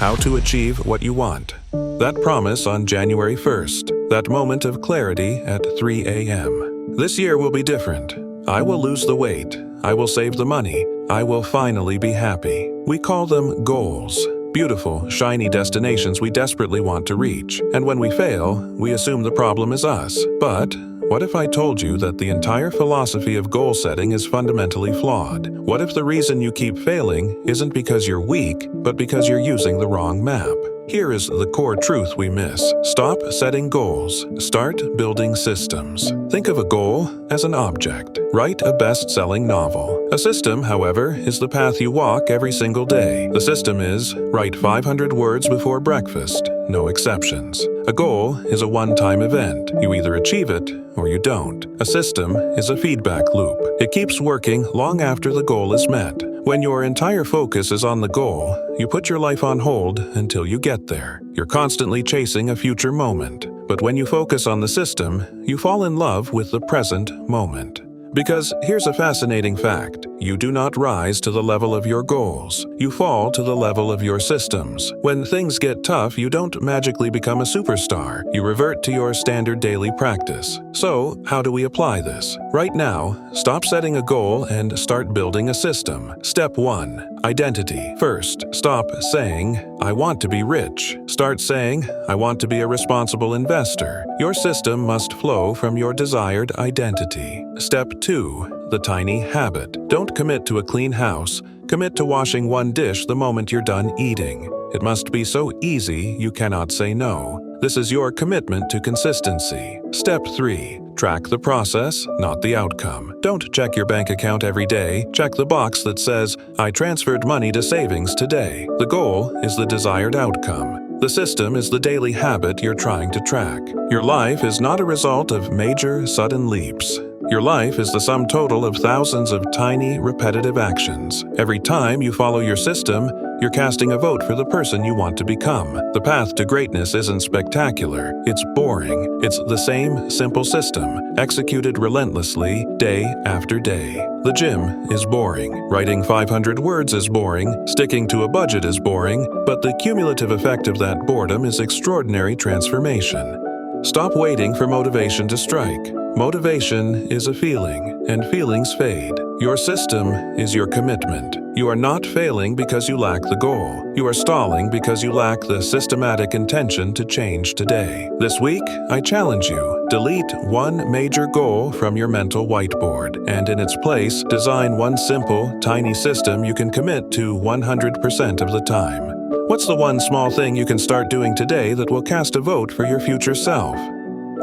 how to achieve what you want. That promise on January 1st, that moment of clarity at 3 a.m. This year will be different. I will lose the weight. I will save the money. I will finally be happy. We call them goals. Beautiful, shiny destinations we desperately want to reach. And when we fail, we assume the problem is us. But what if I told you that the entire philosophy of goal setting is fundamentally flawed? What if the reason you keep failing isn't because you're weak, but because you're using the wrong map? Here is the core truth we miss. Stop setting goals. Start building systems. Think of a goal as an object. Write a best-selling novel. A system, however, is the path you walk every single day. The system is write 500 words before breakfast. No exceptions. A goal is a one-time event. You either achieve it or you don't. A system is a feedback loop. It keeps working long after the goal is met. When your entire focus is on the goal, you put your life on hold until you get there. You're constantly chasing a future moment. But when you focus on the system, you fall in love with the present moment. Because here's a fascinating fact. You do not rise to the level of your goals. You fall to the level of your systems. When things get tough, you don't magically become a superstar. You revert to your standard daily practice. So, how do we apply this? Right now, stop setting a goal and start building a system. Step 1. Identity. First, stop saying, "I want to be rich." Start saying, "I want to be a responsible investor." Your system must flow from your desired identity. Step 2. The tiny habit. Don't commit to a clean house. Commit to washing one dish the moment you're done eating. It must be so easy you cannot say no. This is your commitment to consistency. Step 3. Track the process, not the outcome. Don't check your bank account every day. Check the box that says, "I transferred money to savings today." The goal is the desired outcome. The system is the daily habit you're trying to track. Your life is not a result of major, sudden leaps. Your life is the sum total of thousands of tiny, repetitive actions. Every time you follow your system, you're casting a vote for the person you want to become. The path to greatness isn't spectacular. It's boring. It's the same simple system, executed relentlessly, day after day. The gym is boring. Writing 500 words is boring. Sticking to a budget is boring. But the cumulative effect of that boredom is extraordinary transformation. Stop waiting for motivation to strike. Motivation is a feeling, and feelings fade. Your system is your commitment. You are not failing because you lack the goal. You are stalling because you lack the systematic intention to change today. This week, I challenge you. Delete one major goal from your mental whiteboard, and in its place, design one simple, tiny system you can commit to 100% of the time. What's the one small thing you can start doing today that will cast a vote for your future self?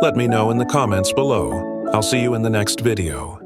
Let me know in the comments below. I'll see you in the next video.